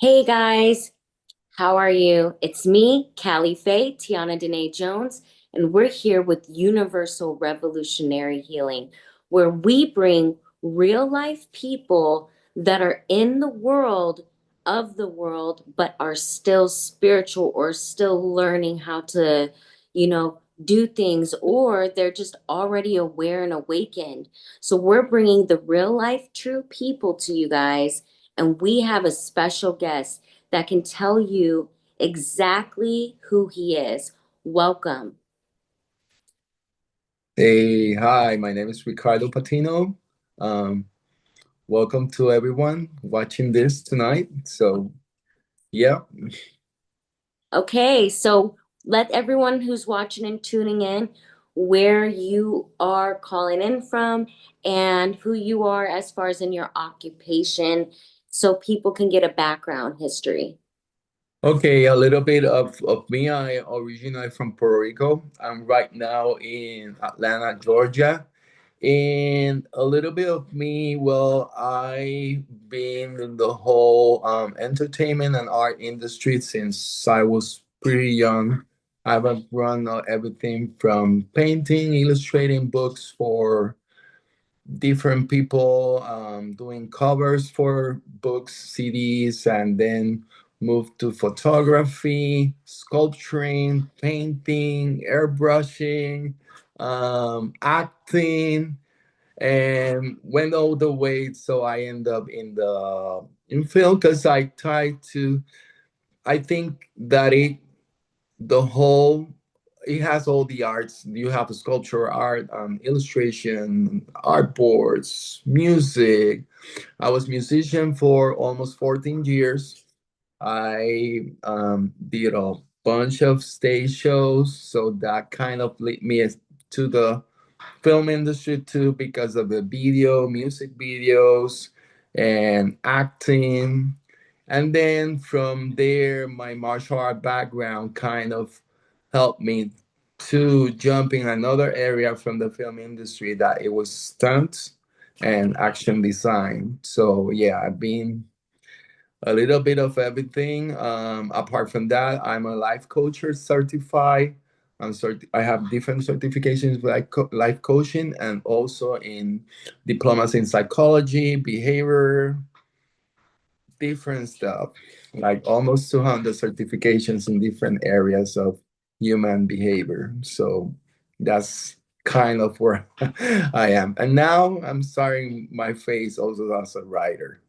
Hey guys, how are you? It's me, Callie Faye, Tiana Dene Jones, and we're here with Universal Revolutionary Healing, where we bring real life people that are in the world of the world, but are still spiritual or still learning how to, do things, or they're just already aware and awakened. So we're bringing the real life true people to you guys, and we have a special guest that can tell you exactly who he is. Welcome. Hey, hi, my name is Ricardo Patino. Um, Welcome to everyone watching this tonight. Yeah. Okay, so let everyone who's watching and tuning in where you are calling in from and who you are as far as in your occupation so people can get a background history. Okay, a little bit of me. I originally from Puerto Rico. I'm right now in Atlanta, Georgia. And a little bit of me, well, I've been in the whole entertainment and art industry since I was pretty young. I've run everything from painting, illustrating books for different people, doing covers for books, CDs, and then moved to photography, sculpturing, painting, airbrushing, acting, and went all the way. So I end up in film because I try to. I think that the whole it has all the arts. You have the sculpture art, illustration, art boards, music. I was musician for almost 14 years. I did a bunch of stage shows, so that kind of led me to the film industry too because of the music videos, and acting. And then from there, my martial art background kind of helped me to jump in another area from the film industry that it was stunts and action design. So yeah, I've been a little bit of everything. Apart from that, I'm a life coach certified. I have different certifications like life coaching and also in diplomas in psychology, behavior, different stuff, like almost 200 certifications in different areas of human behavior. So that's kind of where I am. And now I'm starting my face also as a writer.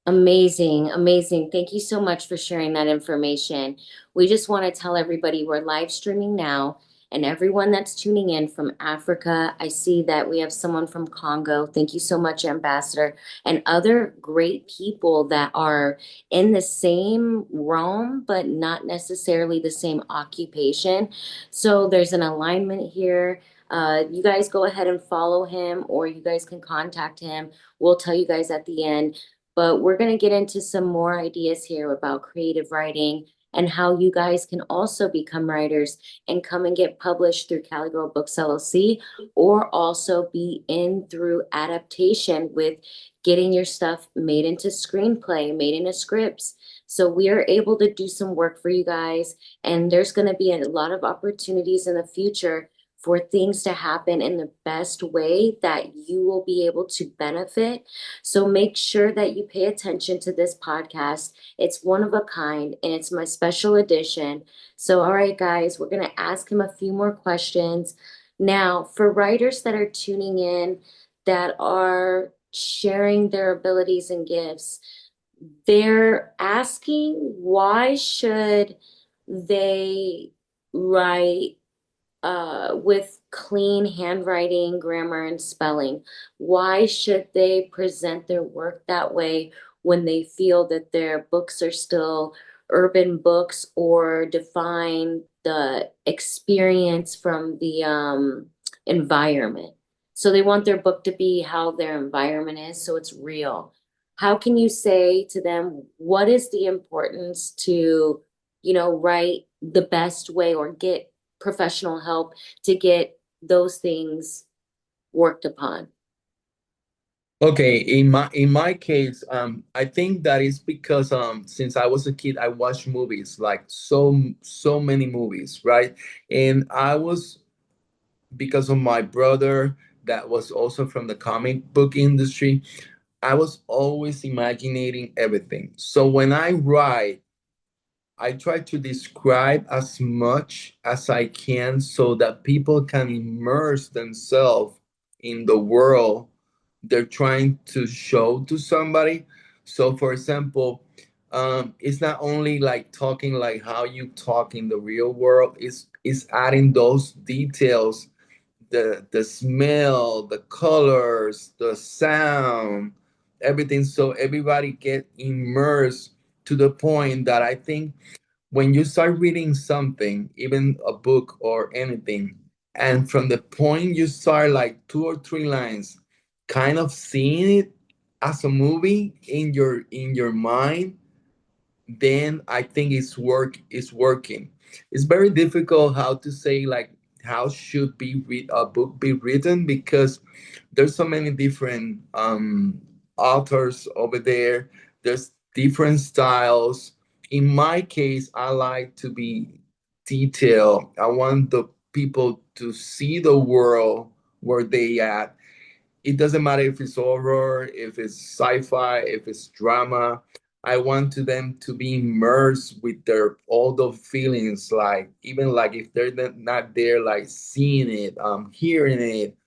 Amazing, amazing. Thank you so much for sharing that information. We just want to tell everybody we're live streaming now, and everyone that's tuning in from Africa. I see that we have someone from Congo. Thank you so much, Ambassador, and other great people that are in the same realm, but not necessarily the same occupation. So there's an alignment here. You guys go ahead and follow him, or you guys can contact him. We'll tell you guys at the end, but we're going to get into some more ideas here about creative writing and how you guys can also become writers and come and get published through Cali Girl Books LLC, or also be in through adaptation with getting your stuff made into screenplay, made into scripts. So we are able to do some work for you guys, and there's going to be a lot of opportunities in the future for things to happen in the best way that you will be able to benefit. So make sure that you pay attention to this podcast. It's one of a kind and it's my special edition. So, all right, guys, we're going to ask him a few more questions. Now, for writers that are tuning in, that are sharing their abilities and gifts, they're asking why should they write with clean handwriting, grammar, and spelling? Why should they present their work that way when they feel that their books are still urban books or define the experience from the environment? So they want their book to be how their environment is, so it's real. How can you say to them, what is the importance to, write the best way or get professional help to get those things worked upon? Okay, in my case, I think that is because since I was a kid, I watched movies like so many movies, right? And I was because of my brother that was also from the comic book industry, I was always imagining everything. So when I write, I try to describe as much as I can so that people can immerse themselves in the world they're trying to show to somebody. So, for example, it's not only like talking like how you talk in the real world, it's adding those details, the smell, the colors, the sound, everything, so everybody get immersed to the point that I think when you start reading something, even a book or anything, and from the point you start like two or three lines, kind of seeing it as a movie in your mind, then I think it's working. It's very difficult how to say like how should be read a book be written because there's so many different authors over there. There's different styles. In my case, I like to be detailed. I want the people to see the world where they at. It doesn't matter if it's horror, if it's sci-fi, if it's drama. I want to them to be immersed with their all the feelings, like even like if they're not there, like seeing it, hearing it,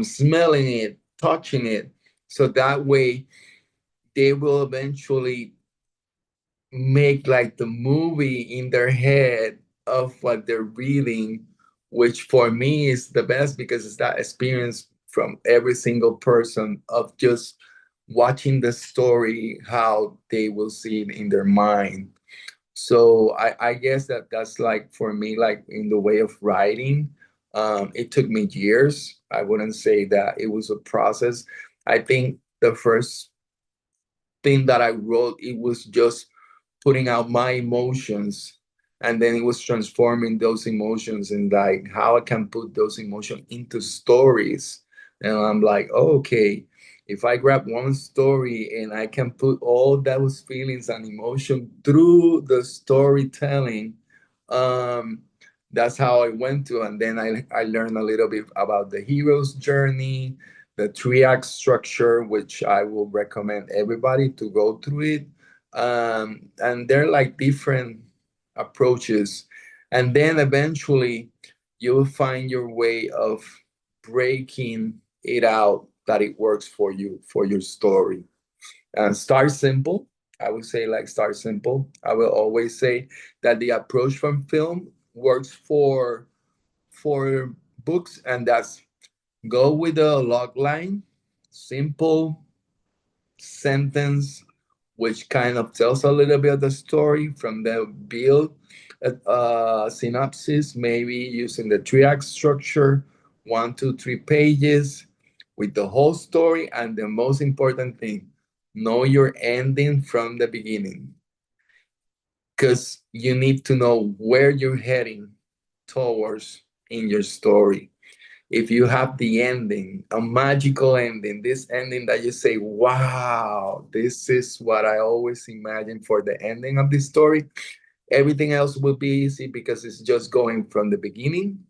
smelling it, touching it. So that way they will eventually make like the movie in their head of what they're reading, which for me is the best because it's that experience from every single person of just watching the story, how they will see it in their mind. So I guess that that's like for me, like in the way of writing, it took me years. I wouldn't say that it was a process. I think the first thing that I wrote, it was just putting out my emotions, and then it was transforming those emotions and like how I can put those emotions into stories. And I'm like, oh, okay, if I grab one story and I can put all those feelings and emotion through the storytelling, um that's how I went to. And then I learned a little bit about the hero's journey, the three act structure, which I will recommend everybody to go through it. And they're like different approaches. And then eventually you'll find your way of breaking it out that it works for you, for your story. And start simple. I would say like start simple. I will always say that the approach from film works for books, and that's go with a log line, simple sentence, which kind of tells a little bit of the story from the build synopsis, maybe using the three act structure, 1, 2, 3 pages with the whole story. And the most important thing, know your ending from the beginning because you need to know where you're heading towards in your story. If you have the ending, a magical ending, this ending that you say, wow, this is what I always imagined for the ending of this story, everything else will be easy because it's just going from the beginning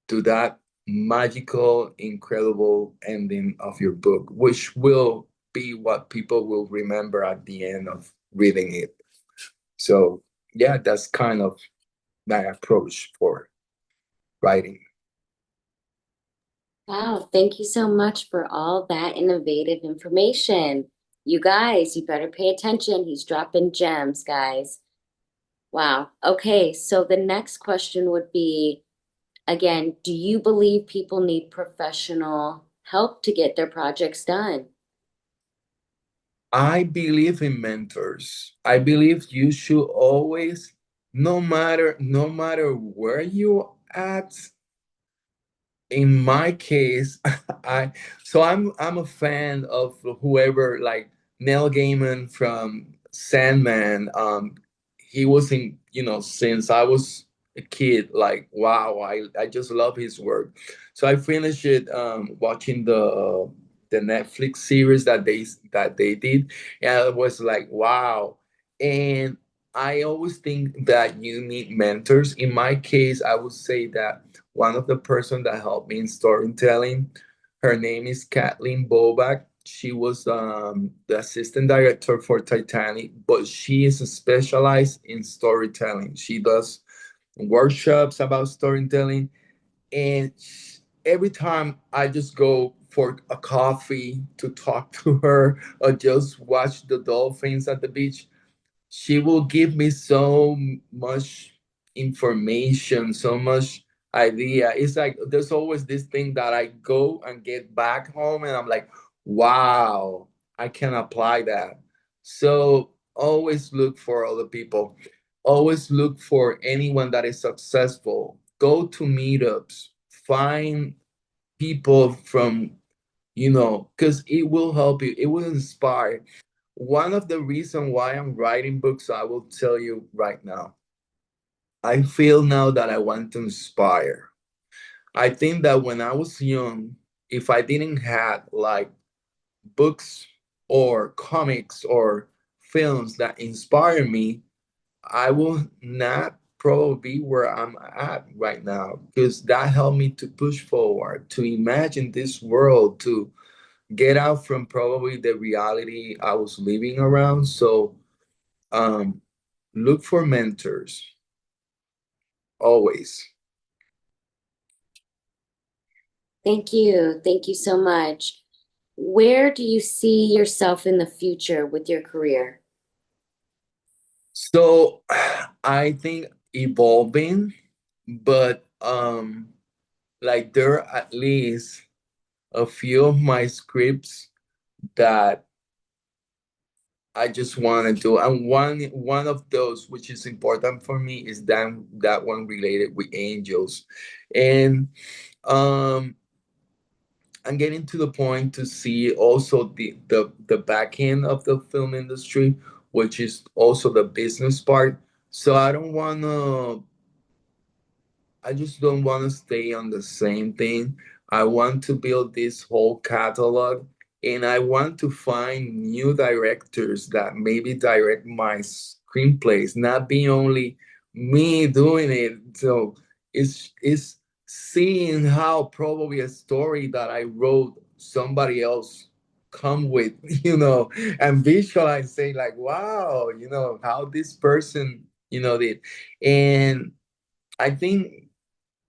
to that magical, incredible ending of your book, which will be what people will remember at the end of reading it. So, yeah, that's kind of my approach for writing. Wow, thank you so much for all that innovative information. You guys, you better pay attention. He's dropping gems, guys. Wow. Okay, so the next question would be, again, do you believe people need professional help to get their projects done? I believe in mentors. I believe you should always, no matter where you at. In my case, I'm a fan of whoever like Neil Gaiman from Sandman. He was in, since I was a kid. Like wow, I just love his work. So I finished it watching the Netflix series that they did. And I was like, wow. And I always think that you need mentors. In my case, I would say that one of the person that helped me in storytelling, her name is Kathleen Bobak. She was the assistant director for Titanic, but she is specialized in storytelling. She does workshops about storytelling, and every time I just go for a coffee to talk to her or just watch the dolphins at the beach, she will give me so much information, so much idea. It's like there's always this thing that I go and get back home and I'm like, wow, I can apply that. So always look for other people. Always look for anyone that is successful. Go to meetups. Find people from, because it will help you. It will inspire. One of the reasons why I'm writing books, I will tell you right now. I feel now that I want to inspire. I think that when I was young, if I didn't have like books or comics or films that inspire me, I will not probably be where I'm at right now, because that helped me to push forward, to imagine this world, to get out from probably the reality I was living around. So um, look for mentors always. Thank you. Thank you so much. Where do you see yourself in the future with your career? So I think evolving, but like there are at least a few of my scripts that I just want to do. And one of those which is important for me is that one related with angels. And um I'm getting to the point to see also the back end of the film industry, which is also the business part. So I just don't want to stay on the same thing. I want to build this whole catalog, and I want to find new directors that maybe direct my screenplays, not be only me doing it. So it's seeing how probably a story that I wrote somebody else come with, and visualize, say like, wow, how this person, did. And I think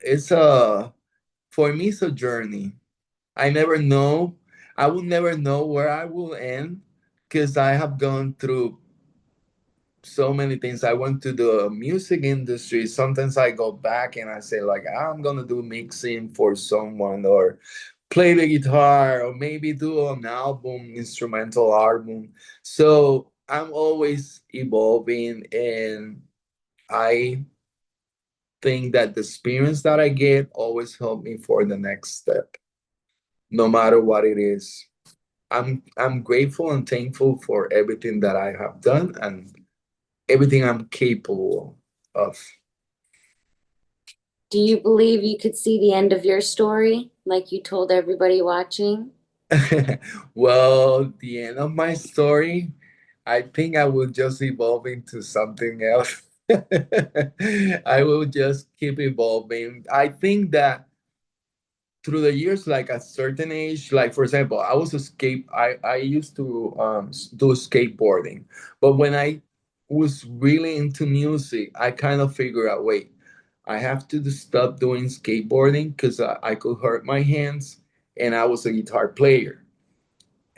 it's a for me it's a journey. I never know. I will never know where I will end, because I have gone through so many things. I went to the music industry. Sometimes I go back and I say like, I'm gonna do mixing for someone, or play the guitar, or maybe do an album, instrumental album. So I'm always evolving, and I think that the experience that I get always help me for the next step, no matter what it is. I'm grateful and thankful for everything that I have done and everything I'm capable of. Do you believe you could see the end of your story like you told everybody watching? Well, the end of my story, I think I will just evolve into something else. I will just keep evolving. I think that through the years, like a certain age, like for example, I used to do skateboarding, but when I was really into music, I kind of figured out, wait, I have to stop doing skateboarding because I could hurt my hands, and I was a guitar player,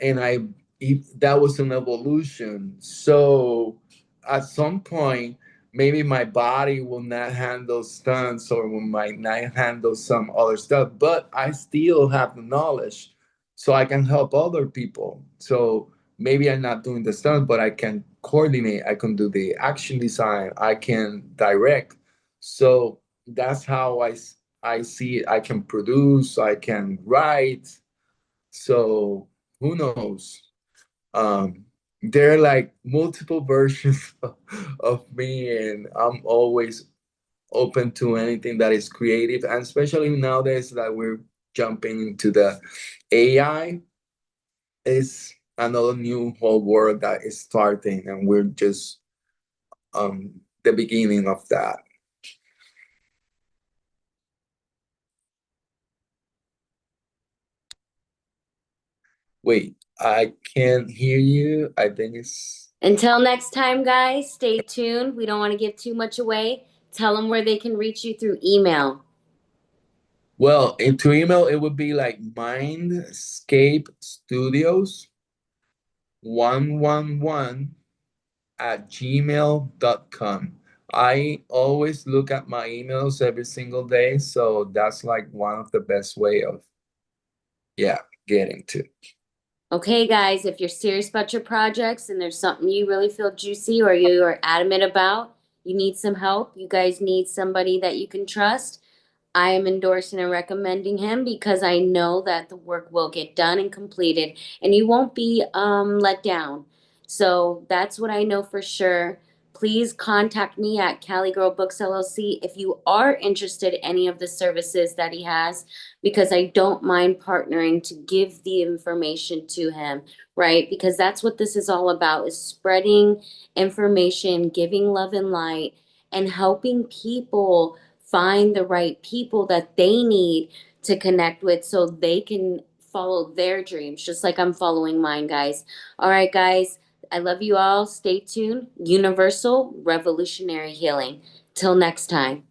and if that was an evolution. So at some point, maybe my body will not handle stunts, or will might not handle some other stuff, but I still have the knowledge, so I can help other people. So maybe I'm not doing the stunt, but I can coordinate, I can do the action design, I can direct. So that's how I see it. I can produce, I can write. So who knows? There are like multiple versions of me, and I'm always open to anything that is creative, and especially nowadays that we're jumping into the AI. it's another new whole world that is starting, and we're just the beginning of that. Wait, I can't hear you. I think it's Until next time, guys, stay tuned. We don't want to give too much away. Tell them where they can reach you through email. well, into email it would be like Mindscape Studios 111 at gmail.com. I always look at my emails every single day, so that's like one of the best way of, yeah, getting to. Okay, guys, if you're serious about your projects and there's something you really feel juicy or you are adamant about, you need some help, you guys need somebody that you can trust, I am endorsing and recommending him because I know that the work will get done and completed and you won't be let down. So that's what I know for sure. Please contact me at Cali Girl Books LLC if you are interested in any of the services that he has, because I don't mind partnering to give the information to him, right? Because that's what this is all about, is spreading information, giving love and light, and helping people find the right people that they need to connect with so they can follow their dreams, just like I'm following mine, guys. All right, guys, I love you all. Stay tuned. Universal Revolutionary Healing. Till next time.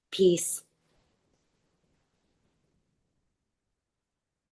Peace.